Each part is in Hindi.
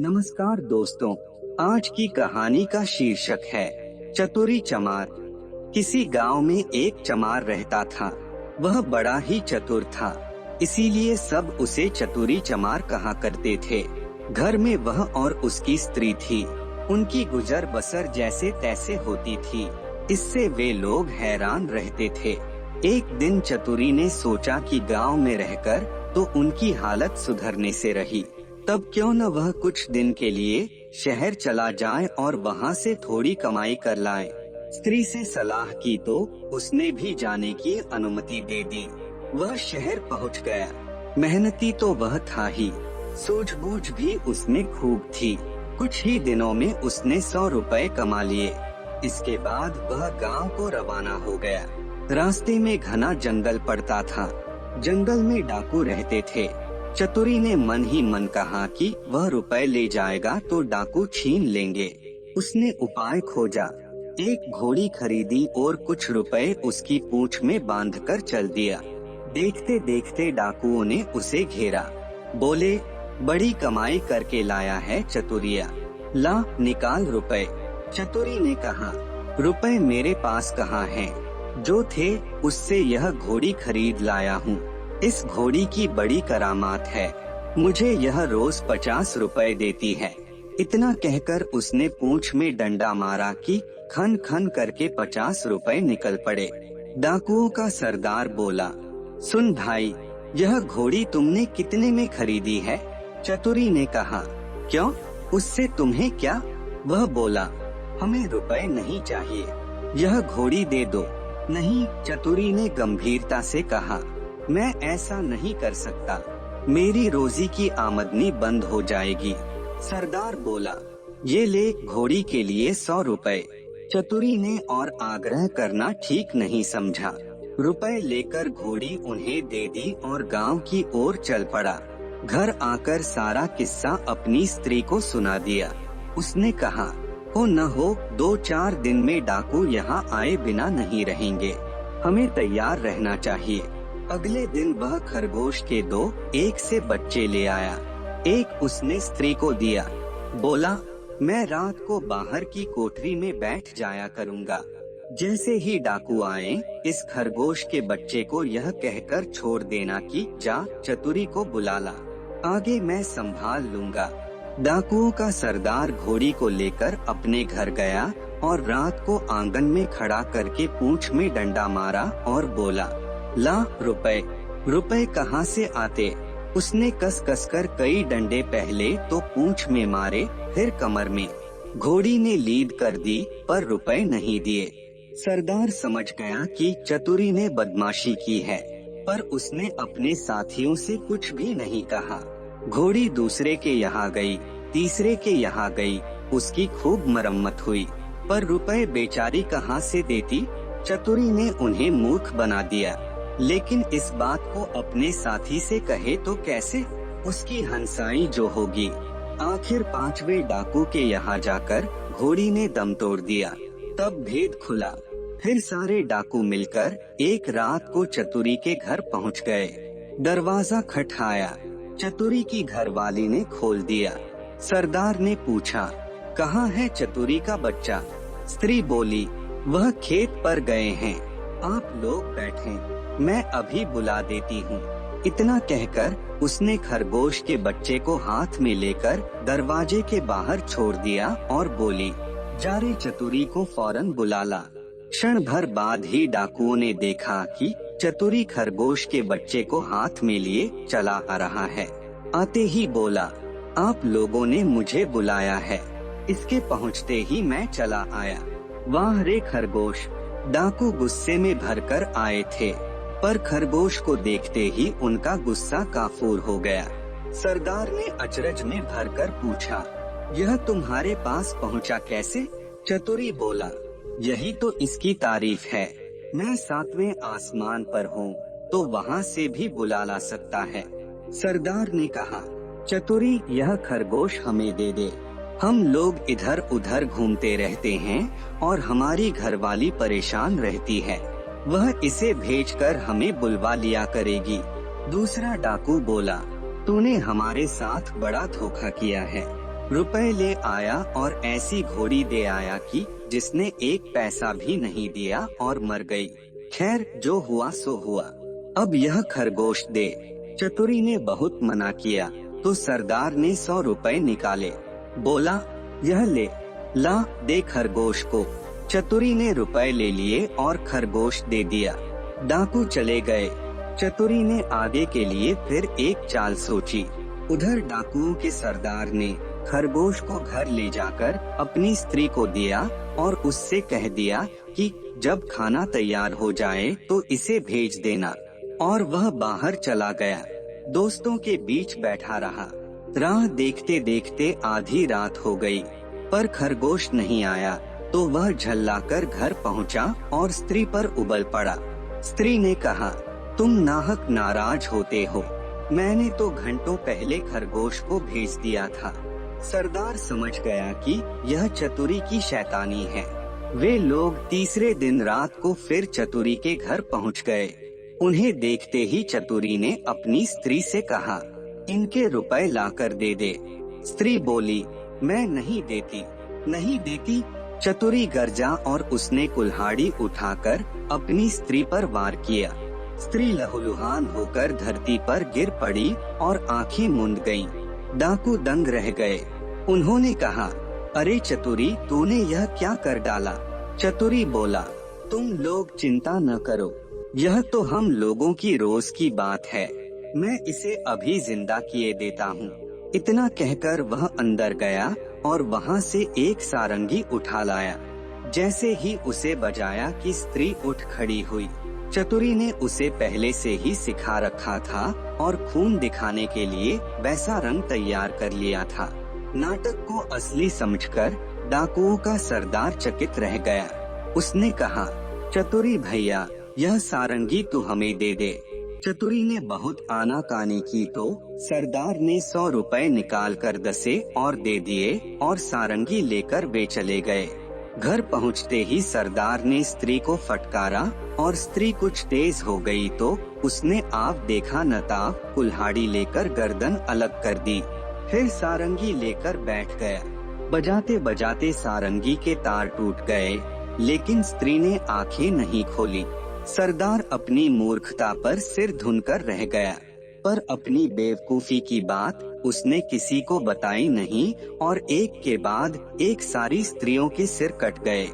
नमस्कार दोस्तों, आज की कहानी का शीर्षक है चतुरी चमार। किसी गांव में एक चमार रहता था। वह बड़ा ही चतुर था, इसीलिए सब उसे चतुरी चमार कहा करते थे। घर में वह और उसकी स्त्री थी। उनकी गुजर बसर जैसे तैसे होती थी, इससे वे लोग हैरान रहते थे। एक दिन चतुरी ने सोचा कि गांव में रहकर तो उनकी हालत सुधरने से रही, तब क्यों न वह कुछ दिन के लिए शहर चला जाए और वहाँ से थोड़ी कमाई कर लाए। स्त्री से सलाह की तो उसने भी जाने की अनुमति दे दी। वह शहर पहुँच गया। मेहनती तो वह था ही, सूझबूझ भी उसमें खूब थी। कुछ ही दिनों में उसने 100 रुपए कमा लिए। इसके बाद वह गांव को रवाना हो गया। रास्ते में घना जंगल पड़ता था। जंगल में डाकू रहते थे। चतुरी ने मन ही मन कहा कि वह रुपए ले जाएगा तो डाकू छीन लेंगे। उसने उपाय खोजा। एक घोड़ी खरीदी और कुछ रुपए उसकी पूंछ में बांधकर चल दिया। देखते देखते डाकुओं ने उसे घेरा। बोले, बड़ी कमाई करके लाया है चतुरिया, ला निकाल रुपए। चतुरी ने कहा, रुपए मेरे पास कहाँ हैं? जो थे उससे यह घोड़ी खरीद लाया हूँ। इस घोड़ी की बड़ी करामात है, मुझे यह रोज 50 रुपए देती है। इतना कहकर उसने पूंछ में डंडा मारा कि खन खन करके 50 रुपए निकल पड़े। डाकुओं का सरदार बोला, सुन भाई, यह घोड़ी तुमने कितने में खरीदी है? चतुरी ने कहा, क्यों, उससे तुम्हें क्या? वह बोला, हमें रुपए नहीं चाहिए, यह घोड़ी दे दो। नहीं, चतुरी ने गंभीरता से कहा, मैं ऐसा नहीं कर सकता, मेरी रोजी की आमदनी बंद हो जाएगी। सरदार बोला, ये ले घोड़ी के लिए 100 रुपए। चतुरी ने और आग्रह करना ठीक नहीं समझा। रुपए लेकर घोड़ी उन्हें दे दी और गांव की ओर चल पड़ा। घर आकर सारा किस्सा अपनी स्त्री को सुना दिया। उसने कहा, हो न हो 2-4 दिन में डाकू यहाँ आए बिना नहीं रहेंगे, हमें तैयार रहना चाहिए। अगले दिन वह खरगोश के 2 एक से बच्चे ले आया। एक उसने स्त्री को दिया। बोला, मैं रात को बाहर की कोठरी में बैठ जाया करूँगा। जैसे ही डाकू आए, इस खरगोश के बच्चे को यह कहकर छोड़ देना कि जा चतुरी को बुला ला, आगे मैं संभाल लूँगा। डाकुओं का सरदार घोड़ी को लेकर अपने घर गया और रात को आंगन में खड़ा करके पूंछ में डंडा मारा और बोला, ला रुपए। रुपए कहाँ से आते? उसने कस कस कर कई डंडे पहले तो पूंछ में मारे, फिर कमर में। घोड़ी ने लीद कर दी पर रुपए नहीं दिए। सरदार समझ गया कि चतुरी ने बदमाशी की है, पर उसने अपने साथियों से कुछ भी नहीं कहा। घोड़ी दूसरे के यहाँ गई, तीसरे के यहाँ गई, उसकी खूब मरम्मत हुई, पर रुपए बेचारी कहाँ से देती? चतुरी ने उन्हें मूर्ख बना दिया। लेकिन इस बात को अपने साथी से कहे तो कैसे? उसकी हंसाई जो होगी। आखिर 5वें डाकू के यहाँ जाकर घोड़ी ने दम तोड़ दिया। तब भेद खुला। फिर सारे डाकू मिलकर एक रात को चतुरी के घर पहुँच गए। दरवाजा खटखटाया। चतुरी की घरवाली ने खोल दिया। सरदार ने पूछा, कहाँ है चतुरी का बच्चा? स्त्री बोली, वह खेत पर गए हैं, आप लोग बैठें, मैं अभी बुला देती हूँ। इतना कहकर उसने खरगोश के बच्चे को हाथ में लेकर दरवाजे के बाहर छोड़ दिया और बोली, जा रे चतुरी को फौरन बुला ला। क्षण भर बाद ही डाकुओं ने देखा कि चतुरी खरगोश के बच्चे को हाथ में लिए चला आ रहा है। आते ही बोला, आप लोगों ने मुझे बुलाया है। इसके पहुँचते ही मैं चला आया। वाह रे खरगोश! डाकू गुस्से में भरकर आए थे, पर खरगोश को देखते ही उनका गुस्सा काफूर हो गया। सरदार ने अचरज में भरकर पूछा, यह तुम्हारे पास पहुंचा कैसे? चतुरी बोला, यही तो इसकी तारीफ है। मैं 7वें आसमान पर हूँ, तो वहाँ से भी बुला ला सकता है। सरदार ने कहा, चतुरी, यह खरगोश हमें दे दे। हम लोग इधर उधर घूमते रहते हैं और हमारी घरवाली परेशान रहती है। वह इसे भेजकर हमें बुलवा लिया करेगी। दूसरा डाकू बोला, तूने हमारे साथ बड़ा धोखा किया है। रुपए ले आया और ऐसी घोड़ी दे आया कि जिसने एक पैसा भी नहीं दिया और मर गई। खैर, जो हुआ सो हुआ, अब यह खरगोश दे। चतुरी ने बहुत मना किया तो सरदार ने 100 रुपए निकाले। बोला, यह ले, ला दे खरगोश को। चतुरी ने रुपए ले लिए और खरगोश दे दिया। डाकू चले गए। चतुरी ने आगे के लिए फिर एक चाल सोची। उधर डाकुओं के सरदार ने खरगोश को घर ले जाकर अपनी स्त्री को दिया और उससे कह दिया कि जब खाना तैयार हो जाए तो इसे भेज देना, और वह बाहर चला गया। दोस्तों के बीच बैठा रहा। राह देखते देखते आधी रात हो गई, पर खरगोश नहीं आया तो वह झल्लाकर घर पहुंचा और स्त्री पर उबल पड़ा। स्त्री ने कहा, तुम नाहक नाराज होते हो, मैंने तो घंटों पहले खरगोश को भेज दिया था। सरदार समझ गया कि यह चतुरी की शैतानी है। वे लोग तीसरे दिन रात को फिर चतुरी के घर पहुंच गए। उन्हें देखते ही चतुरी ने अपनी स्त्री से कहा, इनके रुपए लाकर दे दे। स्त्री बोली, मैं नहीं देती, नहीं देती। चतुरी गरजा और उसने कुल्हाड़ी उठाकर अपनी स्त्री पर वार किया। स्त्री लहूलुहान होकर धरती पर गिर पड़ी और आंखें मूंद गईं। डाकू दंग रह गए। उन्होंने कहा, अरे चतुरी, तूने यह क्या कर डाला? चतुरी बोला, तुम लोग चिंता न करो, यह तो हम लोगों की रोज की बात है, मैं इसे अभी जिंदा किए देता हूँ। इतना कहकर वह अंदर गया और वहाँ से एक सारंगी उठा लाया। जैसे ही उसे बजाया कि स्त्री उठ खड़ी हुई। चतुरी ने उसे पहले से ही सिखा रखा था और खून दिखाने के लिए वैसा रंग तैयार कर लिया था। नाटक को असली समझकर डाकुओं का सरदार चकित रह गया। उसने कहा, चतुरी भैया, यह सारंगी तू हमें दे दे। चतुरी ने बहुत आनाकानी की तो सरदार ने 100 रुपए निकाल कर दसे और दे दिए और सारंगी लेकर वे चले गए। घर पहुंचते ही सरदार ने स्त्री को फटकारा और स्त्री कुछ तेज हो गई तो उसने आप देखा न ताव कुल्हाड़ी लेकर गर्दन अलग कर दी। फिर सारंगी लेकर बैठ गया। बजाते बजाते सारंगी के तार टूट गए, लेकिन स्त्री ने आंखें नहीं खोली। सरदार अपनी मूर्खता पर सिर धुनकर रह गया, पर अपनी बेवकूफी की बात उसने किसी को बताई नहीं और एक के बाद एक सारी स्त्रियों के सिर कट गए।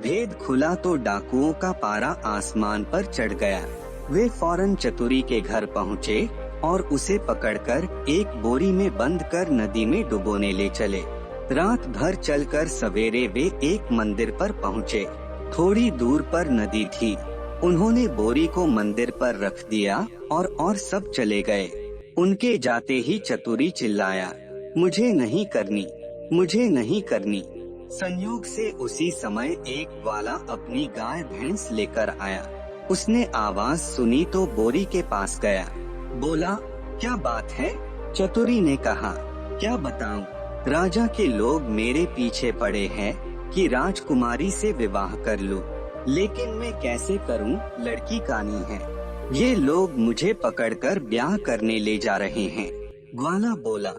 भेद खुला तो डाकुओं का पारा आसमान पर चढ़ गया। वे फौरन चतुरी के घर पहुँचे और उसे पकड़कर एक बोरी में बंद कर नदी में डुबोने ले चले। रात भर चलकर सवेरे वे एक मंदिर पर पहुँचे। थोड़ी दूर पर नदी थी। उन्होंने बोरी को मंदिर पर रख दिया और सब चले गए। उनके जाते ही चतुरी चिल्लाया, मुझे नहीं करनी, मुझे नहीं करनी। संयोग से उसी समय एक ग्वाला अपनी गाय भैंस लेकर आया। उसने आवाज सुनी तो बोरी के पास गया। बोला, क्या बात है? चतुरी ने कहा, क्या बताऊं, राजा के लोग मेरे पीछे पड़े हैं कि राजकुमारी से विवाह कर लूं, लेकिन मैं कैसे करूं, लड़की कानी है। ये लोग मुझे पकड़कर ब्याह करने ले जा रहे हैं। ग्वाला बोला,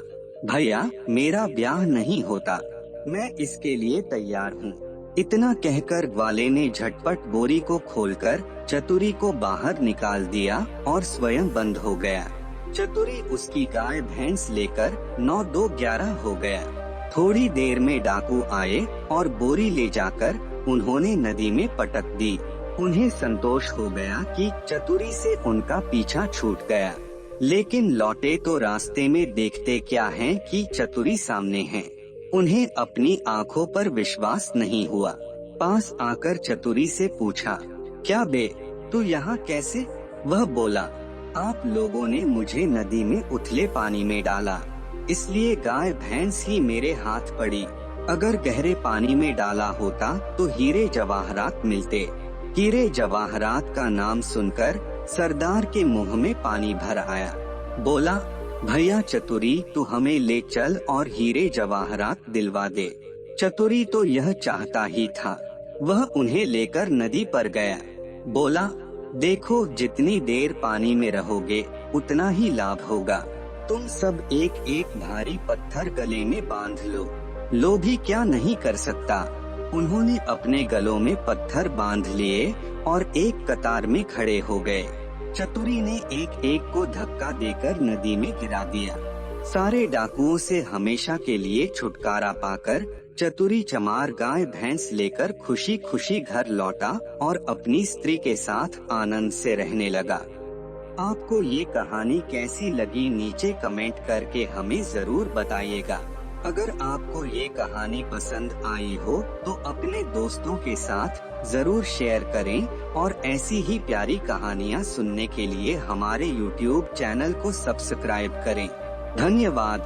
भैया, मेरा ब्याह नहीं होता, मैं इसके लिए तैयार हूँ। इतना कहकर ग्वाले ने झटपट बोरी को खोलकर चतुरी को बाहर निकाल दिया और स्वयं बंद हो गया। चतुरी उसकी गाय भैंस लेकर 9-2-11 हो गया। थोड़ी देर में डाकू आए और बोरी ले जाकर उन्होंने नदी में पटक दी। उन्हें संतोष हो गया कि चतुरी से उनका पीछा छूट गया, लेकिन लौटे तो रास्ते में देखते क्या हैं कि चतुरी सामने है। उन्हें अपनी आंखों पर विश्वास नहीं हुआ। पास आकर चतुरी से पूछा, क्या बे, तू यहाँ कैसे? वह बोला, आप लोगों ने मुझे नदी में उथले पानी में डाला, इसलिए गाय भैंस ही मेरे हाथ पड़ी। अगर गहरे पानी में डाला होता तो हीरे जवाहरात मिलते। हीरे जवाहरात का नाम सुनकर सरदार के मुंह में पानी भर आया। बोला, भैया चतुरी, तू हमें ले चल और हीरे जवाहरात दिलवा दे। चतुरी तो यह चाहता ही था। वह उन्हें लेकर नदी पर गया। बोला, देखो, जितनी देर पानी में रहोगे उतना ही लाभ होगा। तुम सब एक एक भारी पत्थर गले में बांध लो। लोभी क्या नहीं कर सकता। उन्होंने अपने गलों में पत्थर बांध लिए और एक कतार में खड़े हो गए। चतुरी ने एक एक को धक्का देकर नदी में गिरा दिया। सारे डाकुओं से हमेशा के लिए छुटकारा पाकर चतुरी चमार गाय भैंस लेकर खुशी खुशी घर लौटा और अपनी स्त्री के साथ आनंद से रहने लगा। आपको ये कहानी कैसी लगी नीचे कमेंट करके हमें जरूर बताइएगा। अगर आपको ये कहानी पसंद आई हो तो अपने दोस्तों के साथ जरूर शेयर करें और ऐसी ही प्यारी कहानियाँ सुनने के लिए हमारे YouTube चैनल को सब्सक्राइब करें। धन्यवाद।